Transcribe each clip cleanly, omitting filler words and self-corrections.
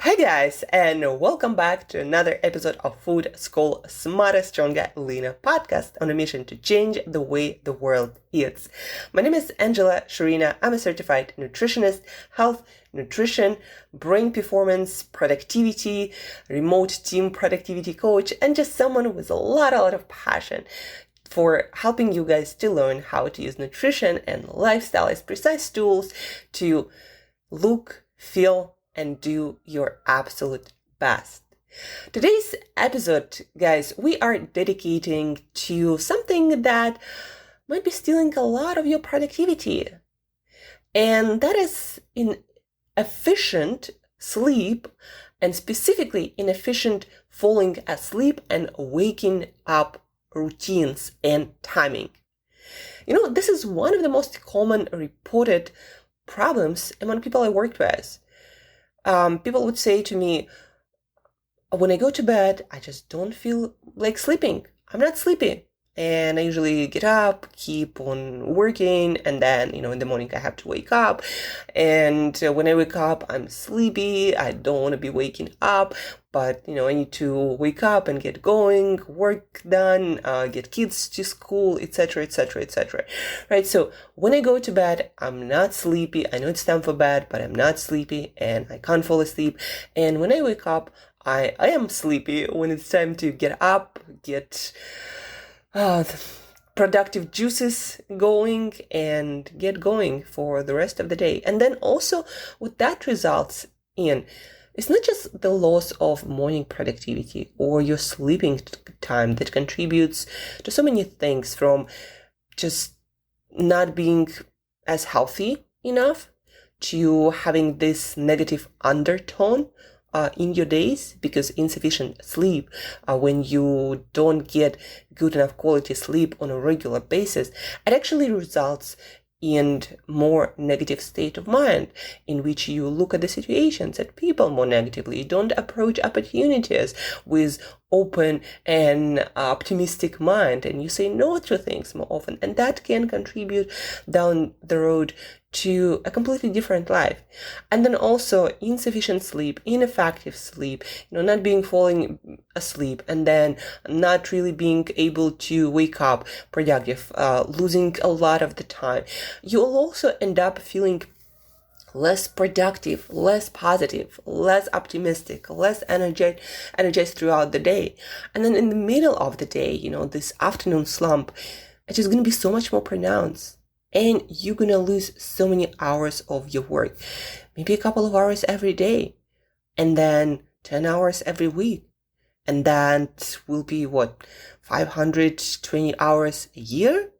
Hi guys, and welcome back to another episode of Food School Smarter, Stronger, Leaner podcast on a mission to change the way the world eats. My name is Shurina. I'm a certified nutritionist, health, nutrition, brain performance, productivity, remote team productivity coach, and just someone with a lot of passion for helping you guys to learn how to use nutrition and lifestyle as precise tools to look, feel, and do your absolute best. Today's episode, guys, we are dedicating to something that might be stealing a lot of your productivity. And that is inefficient sleep, and specifically inefficient falling asleep and waking up routines and timing. This is one of the most common reported problems among people I worked with. People would say to me, when I go to bed, I just don't feel like sleeping. I'm not sleepy. And I usually get up, keep on working, and then, in the morning I have to wake up. And when I wake up, I'm sleepy. I don't want to be waking up, but, I need to wake up and get going, work done, get kids to school, etc., etc., etc. Right? So when I go to bed, I'm not sleepy. I know it's time for bed, but I'm not sleepy and I can't fall asleep. And when I wake up, I am sleepy when it's time to get up, get productive juices going and get going for the rest of the day. And then also what that results in is not just the loss of morning productivity or your sleeping time that contributes to so many things, from just not being as healthy enough to having this negative undertone in your days, because insufficient sleep, when you don't get good enough quality sleep on a regular basis, it actually results in more negative state of mind, in which you look at the situations and people more negatively, don't approach opportunities with open and optimistic mind, and you say no to things more often, and that can contribute down the road to a completely different life. And then also insufficient sleep, ineffective sleep, not falling asleep, and then not really being able to wake up productive, losing a lot of the time. You'll also end up feeling less productive, less positive, less optimistic, less energized throughout the day. And then in the middle of the day, this afternoon slump, it is going to be so much more pronounced. And you're going to lose so many hours of your work, maybe a couple of hours every day, and then 10 hours every week. And that will be 520 hours a year?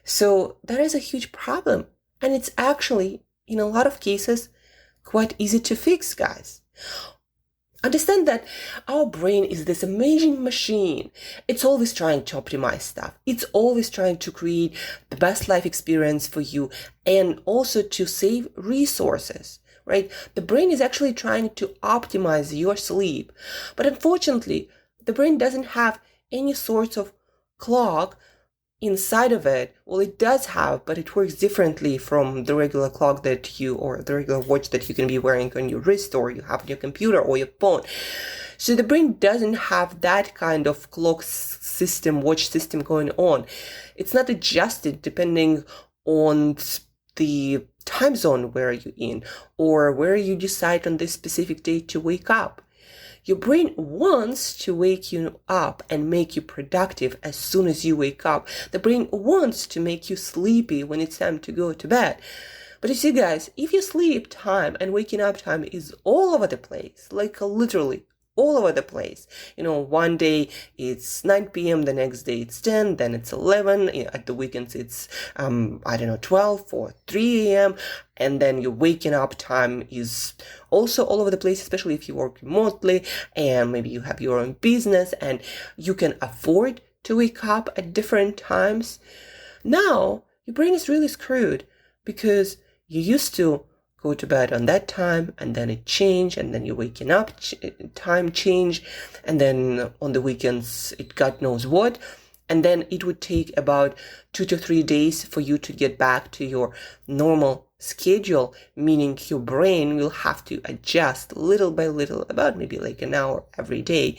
So that is a huge problem. And it's actually, in a lot of cases, quite easy to fix, guys. Understand that our brain is this amazing machine. It's always trying to optimize stuff. It's always trying to create the best life experience for you, and also to save resources, right? The brain is actually trying to optimize your sleep. But unfortunately, the brain doesn't have any sort of clock inside of it. Well, it does have, but it works differently from the regular clock or the regular watch that you can be wearing on your wrist, or you have on your computer or your phone. So the brain doesn't have that kind of clock system, watch system going on. It's not adjusted depending on the time zone where you're in, or where you decide on this specific day to wake up. Your brain wants to wake you up and make you productive as soon as you wake up. The brain wants to make you sleepy when it's time to go to bed. But you see, guys, if your sleep time and waking up time is all over the place, like literally all over the place. One day it's 9 p.m., the next day it's 10, then it's 11, at the weekends it's, 12 or 3 a.m., and then your waking up time is also all over the place, especially if you work remotely, and maybe you have your own business, and you can afford to wake up at different times. Now, your brain is really screwed, because you used to go to bed on that time, and then it changed, and then you're waking up, time change, and then on the weekends it God knows what, and then it would take about 2 to 3 days for you to get back to your normal schedule, meaning your brain will have to adjust little by little, about maybe like an hour every day,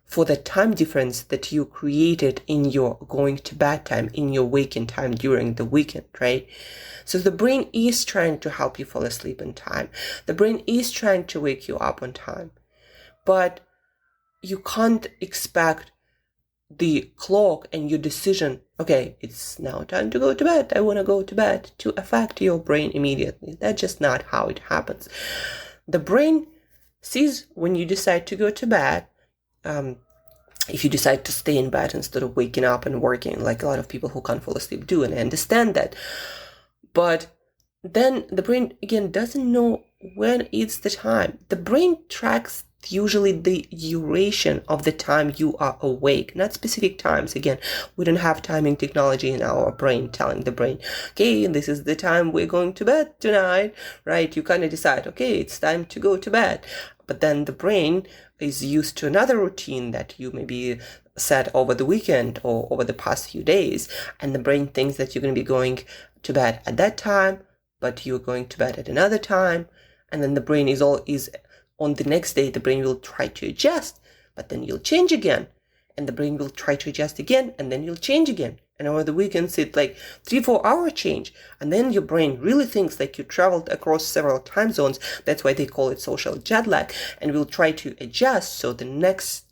for the time difference that you created in your going to bed time, in your waking time during the weekend, right? So the brain is trying to help you fall asleep in time. The brain is trying to wake you up on time. But you can't expect the clock and your decision, okay, it's now time to go to bed, I want to go to bed, to affect your brain immediately. That's just not how it happens. The brain sees when you decide to go to bed, if you decide to stay in bed instead of waking up and working, like a lot of people who can't fall asleep do, and I understand that. But then the brain, again, doesn't know when it's the time. The brain tracks usually the duration of the time you are awake, not specific times. Again, we don't have timing technology in our brain telling the brain, okay, this is the time we're going to bed tonight, right? You kind of decide, okay, it's time to go to bed. But then the brain is used to another routine that you maybe set over the weekend or over the past few days. And the brain thinks that you're going to be going to bed at that time, but you're going to bed at another time. And then the brain is on the next day, the brain will try to adjust, but then you'll change again. And the brain will try to adjust again, and then you'll change again. And over the weekends, it's like 3-4 hour change. And then your brain really thinks like you traveled across several time zones. That's why they call it social jet lag. And will try to adjust so the next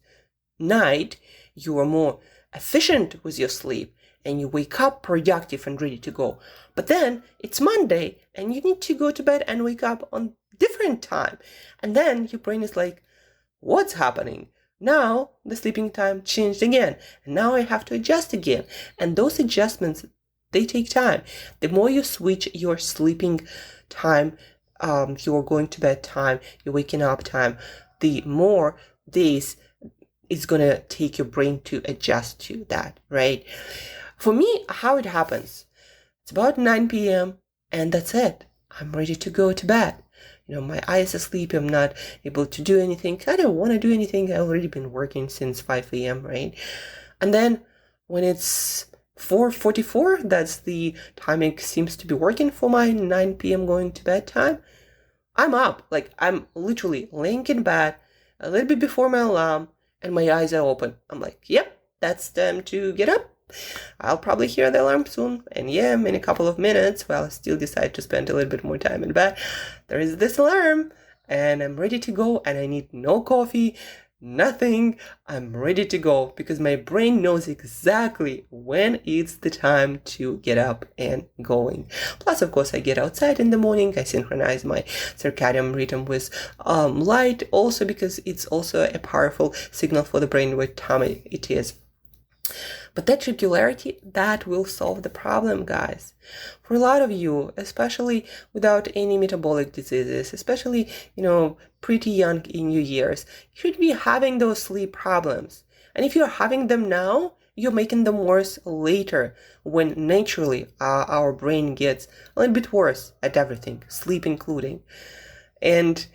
night you are more efficient with your sleep and you wake up productive and ready to go. But then it's Monday and you need to go to bed and wake up on different time. And then your brain is like, what's happening? Now the sleeping time changed again, and now I have to adjust again. And those adjustments, they take time. The more you switch your sleeping time, your going to bed time, your waking up time, the more days it's gonna take your brain to adjust to that, right? For me, how it happens, it's about 9 p.m. and that's it. I'm ready to go to bed. My eyes are sleepy. I'm not able to do anything. I don't want to do anything. I've already been working since 5 a.m., right? And then when it's 4:44, that's the timing seems to be working for my 9 p.m. going to bed time. I'm up. Like, I'm literally laying in bed a little bit before my alarm, and my eyes are open. I'm like, yep, that's time to get up. I'll probably hear the alarm soon. And yeah, in a couple of minutes, while I still decide to spend a little bit more time in bed, there is this alarm and I'm ready to go, and I need no coffee, nothing. I'm ready to go because my brain knows exactly when it's the time to get up and going. Plus, of course, I get outside in the morning. I synchronize my circadian rhythm with light also, because it's also a powerful signal for the brain what time it is. But that regularity, that will solve the problem, guys. For a lot of you, especially without any metabolic diseases, especially, pretty young in your years, you should be having those sleep problems. And if you're having them now, you're making them worse later, when naturally our brain gets a little bit worse at everything, sleep including. And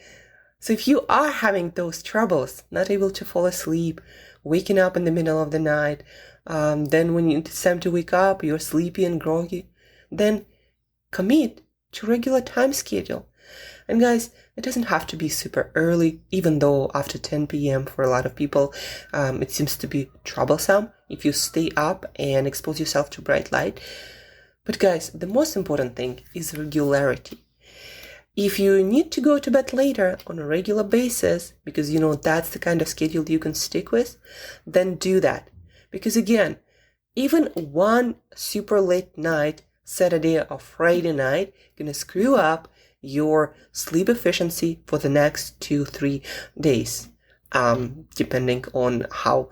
so if you are having those troubles, not able to fall asleep, waking up in the middle of the night, then when it's time to wake up, you're sleepy and groggy, then commit to regular time schedule. And guys, it doesn't have to be super early, even though after 10 p.m. for a lot of people, it seems to be troublesome if you stay up and expose yourself to bright light. But guys, the most important thing is regularity. If you need to go to bed later on a regular basis, because that's the kind of schedule you can stick with, then do that. Because again, even one super late night, Saturday or Friday night, gonna screw up your sleep efficiency for the next 2-3 days, depending on how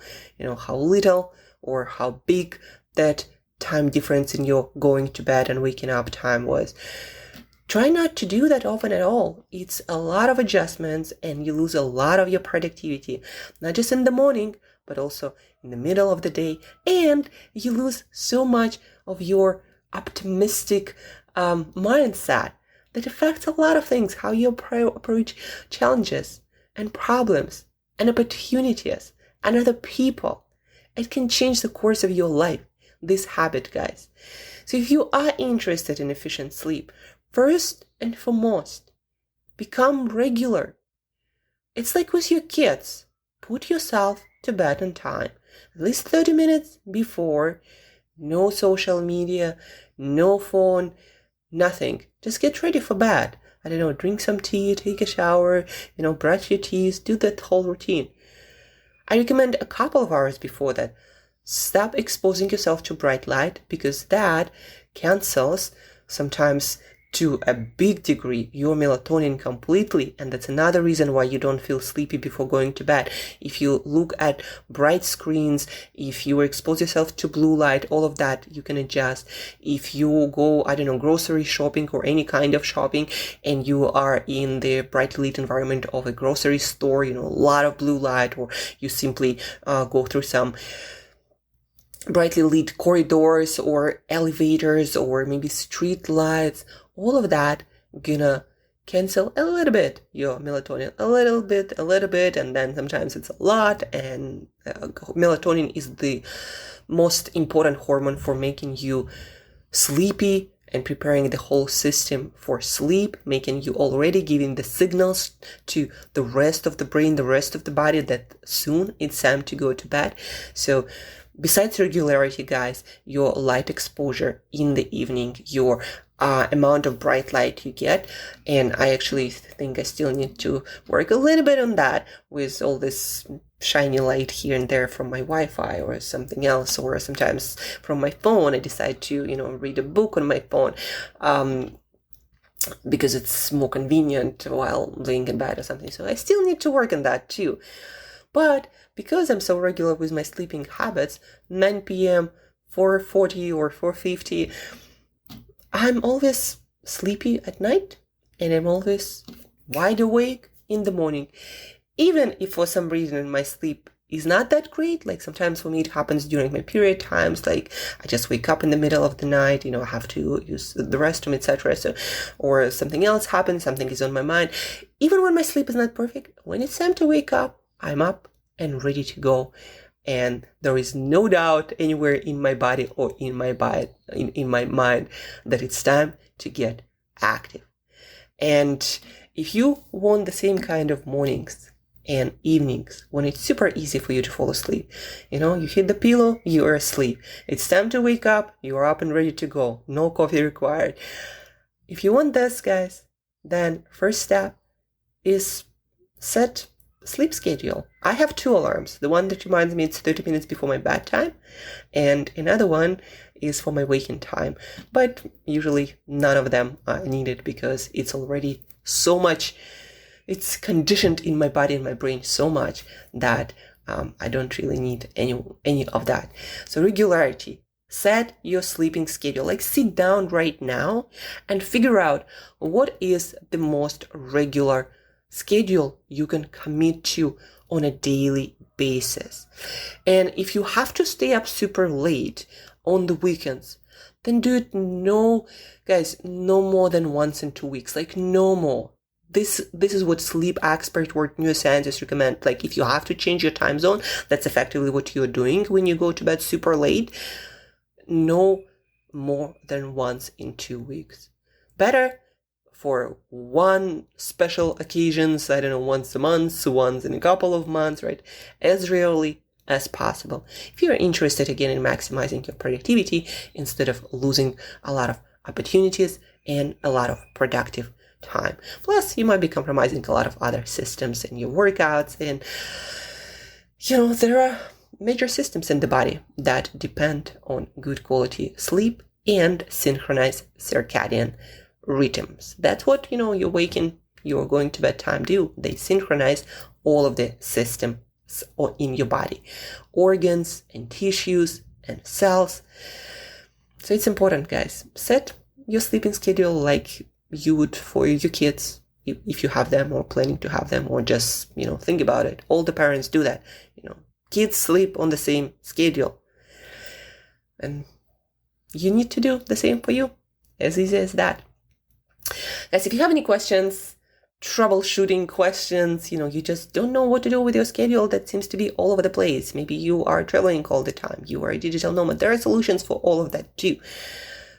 little or how big that time difference in your going to bed and waking up time was. Try not to do that often at all. It's a lot of adjustments and you lose a lot of your productivity, not just in the morning, but also in the middle of the day. And you lose so much of your optimistic mindset that affects a lot of things, how you approach challenges and problems and opportunities and other people. It can change the course of your life, this habit, guys. So if you are interested in efficient sleep, First and foremost, become regular. It's like with your kids. Put yourself to bed on time, at least 30 minutes before. No social media, no phone, nothing. Just get ready for bed. I don't know, drink some tea, take a shower, brush your teeth, do that whole routine. I recommend a couple of hours before that. Stop exposing yourself to bright light, because that cancels sometimes to a big degree your melatonin completely, and that's another reason why you don't feel sleepy before going to bed. If you look at bright screens, if you expose yourself to blue light, all of that you can adjust. If you go, grocery shopping or any kind of shopping, and you are in the brightly lit environment of a grocery store, a lot of blue light, or you simply go through some brightly lit corridors or elevators or maybe street lights, all of that gonna cancel a little bit your melatonin, a little bit, and then sometimes it's a lot. And melatonin is the most important hormone for making you sleepy and preparing the whole system for sleep, making you already giving the signals to the rest of the brain, the rest of the body, that soon it's time to go to bed. So besides regularity, guys, your light exposure in the evening, your amount of bright light you get, and I actually think I still need to work a little bit on that with all this shiny light here and there from my Wi-Fi or something else, or sometimes from my phone. I decide to, read a book on my phone because it's more convenient while laying in bed or something. So I still need to work on that too. But because I'm so regular with my sleeping habits, 9 p.m., 4:40 or 4:50, I'm always sleepy at night, and I'm always wide awake in the morning. Even if for some reason my sleep is not that great, like sometimes for me it happens during my period times, like I just wake up in the middle of the night, I have to use the restroom, etc. So, or something else happens, something is on my mind. Even when my sleep is not perfect, when it's time to wake up, I'm up and ready to go. And there is no doubt anywhere in my body or in my mind that it's time to get active. And if you want the same kind of mornings and evenings when it's super easy for you to fall asleep, you hit the pillow, you are asleep. It's time to wake up, you are up and ready to go. No coffee required. If you want this, guys, then first step is set sleep schedule. I have 2 alarms. The one that reminds me it's 30 minutes before my bedtime, and another one is for my waking time. But usually none of them are needed because it's already so much, it's conditioned in my body and my brain so much that I don't really need any of that. So regularity. Set your sleeping schedule. Like sit down right now and figure out what is the most regular schedule you can commit to on a daily basis. And if you have to stay up super late on the weekends, then do it no more than once in 2 weeks, like no more. This is what sleep expert or neuroscientists recommend. Like if you have to change your time zone, that's effectively what you're doing when you go to bed super late. No more than once in 2 weeks. Better for one special occasions, once a month, once in a couple of months, right? As rarely as possible. If you're interested again in maximizing your productivity instead of losing a lot of opportunities and a lot of productive time. Plus, you might be compromising a lot of other systems in your workouts, and there are major systems in the body that depend on good quality sleep and synchronized circadian rhythms. That's what, your waking, you're going to bedtime do. They synchronize all of the systems in your body, organs and tissues and cells. So it's important, guys. Set your sleeping schedule like you would for your kids, if you have them or planning to have them, or just, think about it. All the parents do that. Kids sleep on the same schedule. And you need to do the same for you. As easy as that. Guys, if you have any questions, troubleshooting questions, you just don't know what to do with your schedule that seems to be all over the place. Maybe you are traveling all the time. You are a digital nomad. There are solutions for all of that too.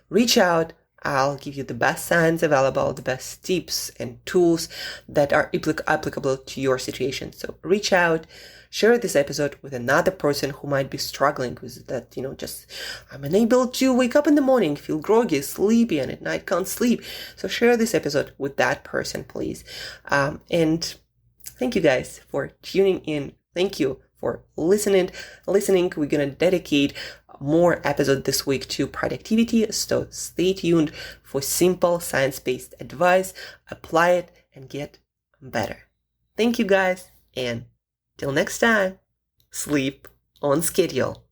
Reach out. I'll give you the best science available, the best tips and tools that are applicable to your situation. So reach out, share this episode with another person who might be struggling with that, just I'm unable to wake up in the morning, feel groggy, sleepy, and at night can't sleep. So share this episode with that person, please. And thank you guys for tuning in. Thank you for listening. We're going to dedicate more episode this week to productivity. So stay tuned for simple science-based advice. Apply it and get better. Thank you guys. And till next time, sleep on schedule.